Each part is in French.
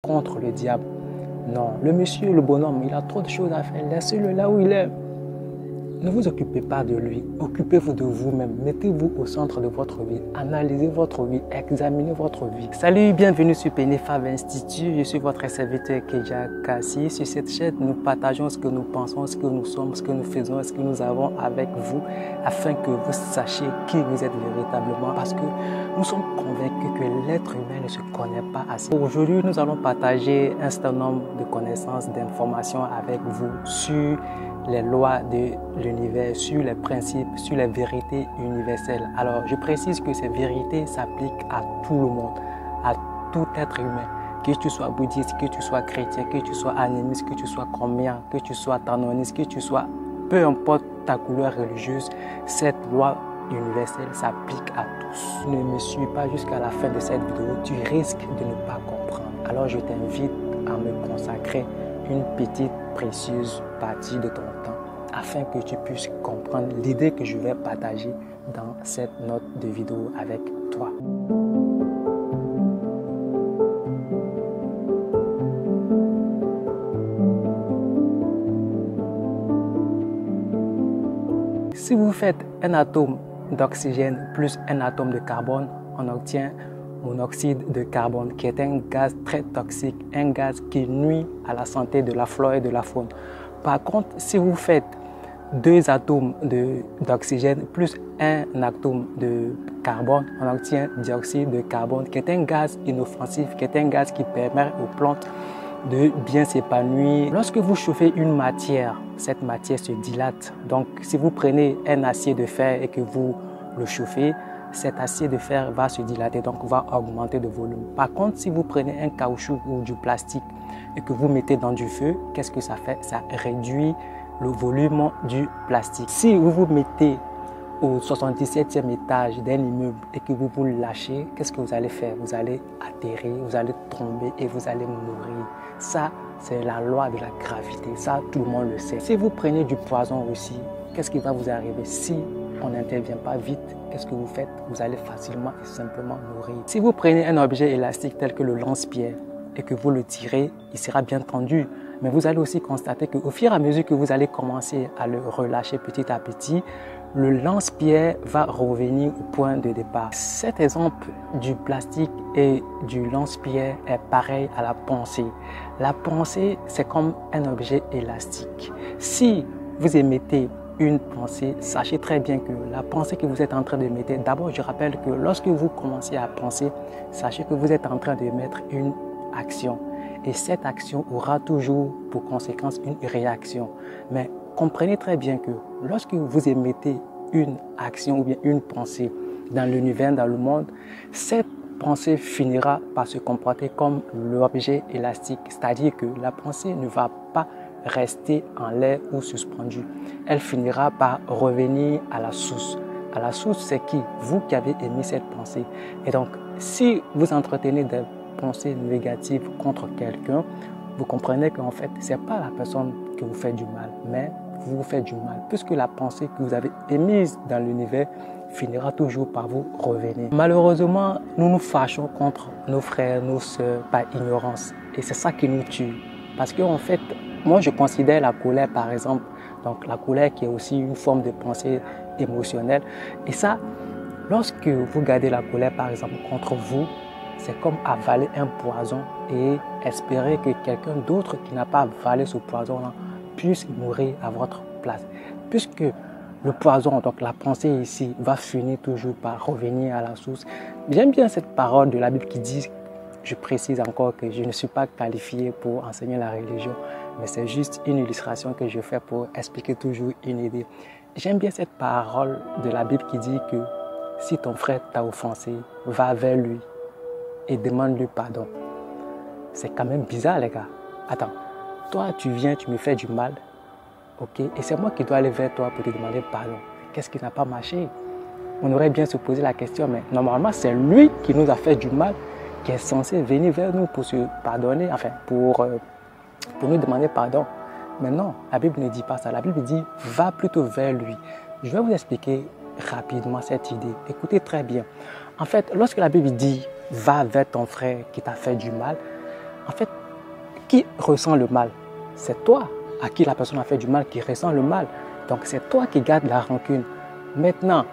contre le diable. Non, le monsieur, le bonhomme, il a trop de choses à faire. Laissez-le là où il est. Ne vous occupez pas de lui, occupez-vous de vous-même, mettez-vous au centre de votre vie, analysez votre vie, examinez votre vie. Salut, bienvenue sur Penefav Institute, je suis votre serviteur Keja Kassi. Sur cette chaîne, nous partageons ce que nous pensons, ce que nous sommes, ce que nous faisons, ce que nous avons avec vous, afin que vous sachiez qui vous êtes véritablement, parce que nous sommes convaincus que l'être humain ne se connaît pas assez. Aujourd'hui, nous allons partager un certain nombre de connaissances, d'informations avec vous sur les lois de l'univers, sur les principes, sur les vérités universelles. Alors, je précise que ces vérités s'appliquent à tout le monde, à tout être humain. Que tu sois bouddhiste, que tu sois chrétien, que tu sois animiste, que tu sois combien, que tu sois tanoniste, que tu sois, peu importe ta couleur religieuse, cette loi universelle s'applique à tous. Ne me suis pas jusqu'à la fin de cette vidéo, tu risques de ne pas comprendre. Alors, je t'invite à me consacrer une petite précieuse partie de ton temps afin que tu puisses comprendre l'idée que je vais partager dans cette note de vidéo avec toi. Si vous faites un atome d'oxygène plus un atome de carbone, on obtient monoxyde de carbone, qui est un gaz très toxique, un gaz qui nuit à la santé de la flore et de la faune. Par contre, si vous faites deux atomes d'oxygène plus un atome de carbone, on obtient dioxyde de carbone, qui est un gaz inoffensif, qui est un gaz qui permet aux plantes de bien s'épanouir. Lorsque vous chauffez une matière, cette matière se dilate. Donc, si vous prenez un acier de fer et que vous le chauffez, cet acier de fer va se dilater, donc va augmenter de volume. Par contre, si vous prenez un caoutchouc ou du plastique et que vous mettez dans du feu, qu'est-ce que ça fait? Ça réduit le volume du plastique. Si vous vous mettez au 77e étage d'un immeuble et que vous vous lâchez, qu'est-ce que vous allez faire? Vous allez atterrir, vous allez tomber et vous allez mourir. Ça, c'est la loi de la gravité. Ça, tout le monde le sait. Si vous prenez du poison aussi, qu'est-ce qui va vous arriver? Si on n'intervient pas vite, qu'est-ce que vous faites? Vous allez facilement et simplement mourir. Si vous prenez un objet élastique tel que le lance-pierre et que vous le tirez, il sera bien tendu. Mais vous allez aussi constater qu'au fur et à mesure que vous allez commencer à le relâcher petit à petit, le lance-pierre va revenir au point de départ. Cet exemple du plastique et du lance-pierre est pareil à la pensée. La pensée, c'est comme un objet élastique. Si vous émettez une pensée, sachez très bien que la pensée que vous êtes en train de mettre, d'abord je rappelle que lorsque vous commencez à penser, sachez que vous êtes en train de mettre une action. Et cette action aura toujours pour conséquence une réaction. Mais comprenez très bien que lorsque vous émettez une action ou bien une pensée dans l'univers, dans le monde, cette pensée finira par se comporter comme l'objet élastique. C'est-à-dire que la pensée ne va pas rester en l'air ou suspendue. Elle finira par revenir à la source. À la source, c'est qui? Vous qui avez émis cette pensée. Et donc, si vous entretenez des pensées négatives contre quelqu'un, vous comprenez qu'en fait, ce n'est pas la personne que vous faites du mal, mais vous vous faites du mal, puisque la pensée que vous avez émise dans l'univers finira toujours par vous revenir. Malheureusement, nous nous fâchons contre nos frères, nos sœurs par ignorance. Et c'est ça qui nous tue. Parce qu'en fait, moi je considère la colère par exemple, donc la colère qui est aussi une forme de pensée émotionnelle. Et ça, lorsque vous gardez la colère par exemple contre vous, c'est comme avaler un poison et espérer que quelqu'un d'autre qui n'a pas avalé ce poison-là puisse mourir à votre place. Puisque le poison, donc la pensée ici, va finir toujours par revenir à la source. J'aime bien cette parole de la Bible qui dit, je précise encore que je ne suis pas qualifié pour enseigner la religion, mais c'est juste une illustration que je fais pour expliquer toujours une idée. J'aime bien cette parole de la Bible qui dit que si ton frère t'a offensé, va vers lui et demande-lui pardon. C'est quand même bizarre, les gars. Attends, toi, tu viens, tu me fais du mal, ok? Et c'est moi qui dois aller vers toi pour te demander pardon. Qu'est-ce qui n'a pas marché? On aurait bien se poser la question, mais normalement, c'est lui qui nous a fait du mal, qui est censé venir vers nous pour se pardonner, enfin, pour nous demander pardon. Mais non, la Bible ne dit pas ça. La Bible dit, va plutôt vers lui. Je vais vous expliquer rapidement cette idée. Écoutez très bien. En fait, lorsque la Bible dit, va vers ton frère qui t'a fait du mal, En fait, qui ressent le mal? C'est toi à qui la personne a fait du mal qui ressent le mal. Donc c'est toi qui gardes la rancune. Maintenant,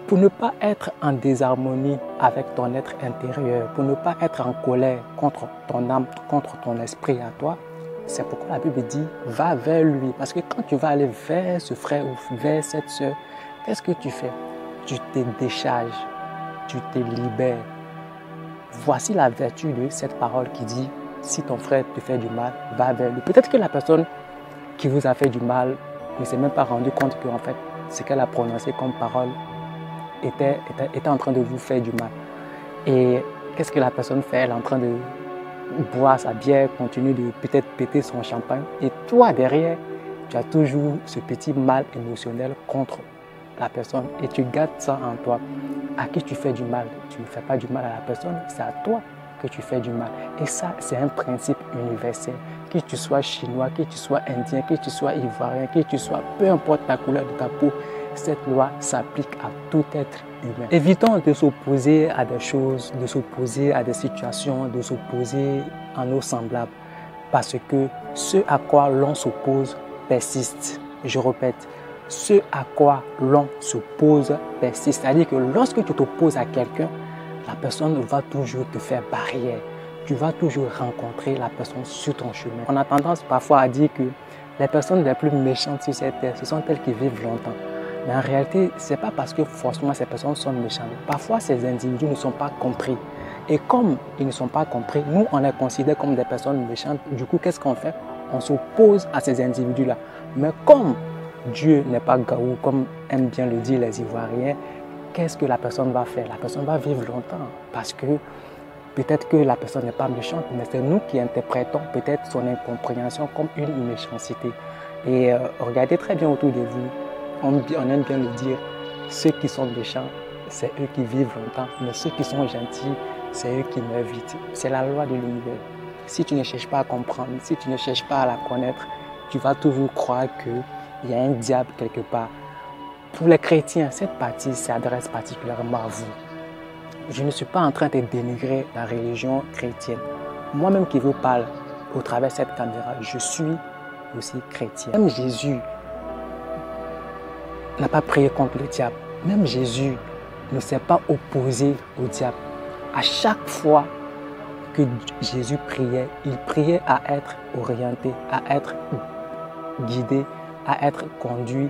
pour ne pas être en désharmonie avec ton être intérieur, pour ne pas être en colère contre ton âme, contre ton esprit à toi, c'est pourquoi la Bible dit, va vers lui. Parce que quand tu vas aller vers ce frère ou vers cette soeur, qu'est-ce que tu fais? Tu te décharges, tu te libères. Voici la vertu de cette parole qui dit, si ton frère te fait du mal, va vers lui. Peut-être que la personne qui vous a fait du mal ne s'est même pas rendu compte que en fait, ce qu'elle a prononcé comme parole était en train de vous faire du mal. Et qu'est-ce que la personne fait? Elle est en train de boire sa bière, continue de peut-être péter son champagne. Et toi, derrière, tu as toujours ce petit mal émotionnel contre la personne. Et tu gardes ça en toi. À qui tu fais du mal? Tu ne fais pas du mal à la personne, c'est à toi que tu fais du mal. Et ça, c'est un principe universel. Que tu sois chinois, que tu sois indien, que tu sois ivoirien, que tu sois, peu importe la couleur de ta peau, cette loi s'applique à tout être humain. Évitons de s'opposer à des choses, de s'opposer à des situations, de s'opposer à nos semblables. Parce que ce à quoi l'on s'oppose persiste. Je répète, ce à quoi l'on s'oppose persiste. C'est-à-dire que lorsque tu t'opposes à quelqu'un, la personne va toujours te faire barrière. Tu vas toujours rencontrer la personne sur ton chemin. On a tendance parfois à dire que les personnes les plus méchantes sur cette terre, ce sont celles qui vivent longtemps. Mais en réalité, ce n'est pas parce que forcément ces personnes sont méchantes. Parfois, ces individus ne sont pas compris. Et comme ils ne sont pas compris, nous, on les considère comme des personnes méchantes. Du coup, qu'est-ce qu'on fait? On s'oppose à ces individus-là. Mais comme Dieu n'est pas gaou, comme aiment bien le dire les Ivoiriens, qu'est-ce que la personne va faire? La personne va vivre longtemps parce que peut-être que la personne n'est pas méchante, mais c'est nous qui interprétons peut-être son incompréhension comme une méchanceté. Et regardez très bien autour de vous. On aime bien le dire, ceux qui sont méchants, c'est eux qui vivent longtemps, mais ceux qui sont gentils, c'est eux qui meurent vite. C'est la loi de l'univers. Si tu ne cherches pas à comprendre, si tu ne cherches pas à la connaître, tu vas toujours croire qu'il y a un diable quelque part. Pour les chrétiens, cette partie s'adresse particulièrement à vous. Je ne suis pas en train de dénigrer la religion chrétienne. Moi-même qui vous parle au travers de cette caméra, je suis aussi chrétien. Même Jésus n'a pas prié contre le diable. Même Jésus ne s'est pas opposé au diable. À chaque fois que Jésus priait, il priait à être orienté, à être guidé, à être conduit,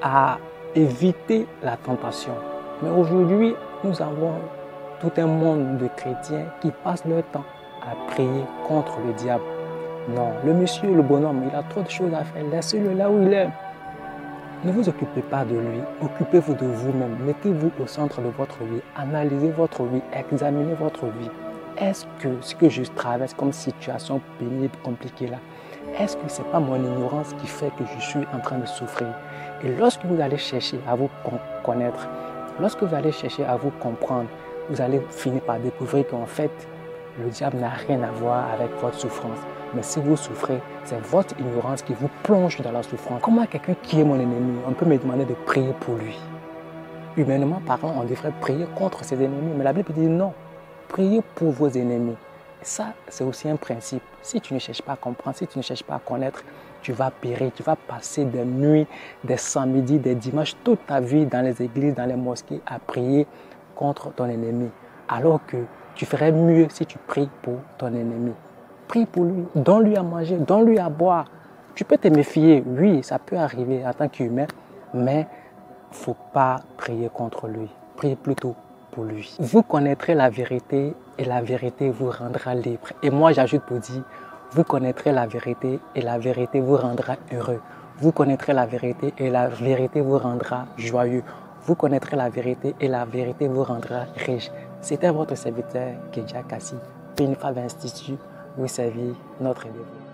à éviter la tentation. Mais aujourd'hui, nous avons tout un monde de chrétiens qui passent leur temps à prier contre le diable. Non, le monsieur, le bonhomme, il a trop de choses à faire. Laissez-le là où il est. Ne vous occupez pas de lui, occupez-vous de vous-même, mettez-vous au centre de votre vie, analysez votre vie, examinez votre vie. Est-ce que ce que je traverse comme situation pénible, compliquée là, est-ce que ce n'est pas mon ignorance qui fait que je suis en train de souffrir? Et lorsque vous allez chercher à vous connaître, lorsque vous allez chercher à vous comprendre, vous allez finir par découvrir qu'en fait, le diable n'a rien à voir avec votre souffrance. Mais si vous souffrez, c'est votre ignorance qui vous plonge dans la souffrance. Comment quelqu'un qui est mon ennemi, on peut me demander de prier pour lui? Humainement parlant, on devrait prier contre ses ennemis. Mais la Bible dit non, priez pour vos ennemis. Ça, c'est aussi un principe. Si tu ne cherches pas à comprendre, si tu ne cherches pas à connaître, tu vas périr. Tu vas passer des nuits, des samedis, des dimanches, toute ta vie dans les églises, dans les mosquées, à prier contre ton ennemi. Alors que tu ferais mieux si tu pries pour ton ennemi. Prie pour lui, donne-lui à manger, donne-lui à boire. Tu peux te méfier, oui, ça peut arriver en tant qu'humain, mais il ne faut pas prier contre lui. Priez plutôt pour lui. Vous connaîtrez la vérité et la vérité vous rendra libre. Et moi, j'ajoute pour dire, vous connaîtrez la vérité et la vérité vous rendra heureux. Vous connaîtrez la vérité et la vérité vous rendra joyeux. Vous connaîtrez la vérité et la vérité vous rendra riche. C'était votre serviteur, Kedja Kassi, Pénifav Institut. Vous servir notre développement.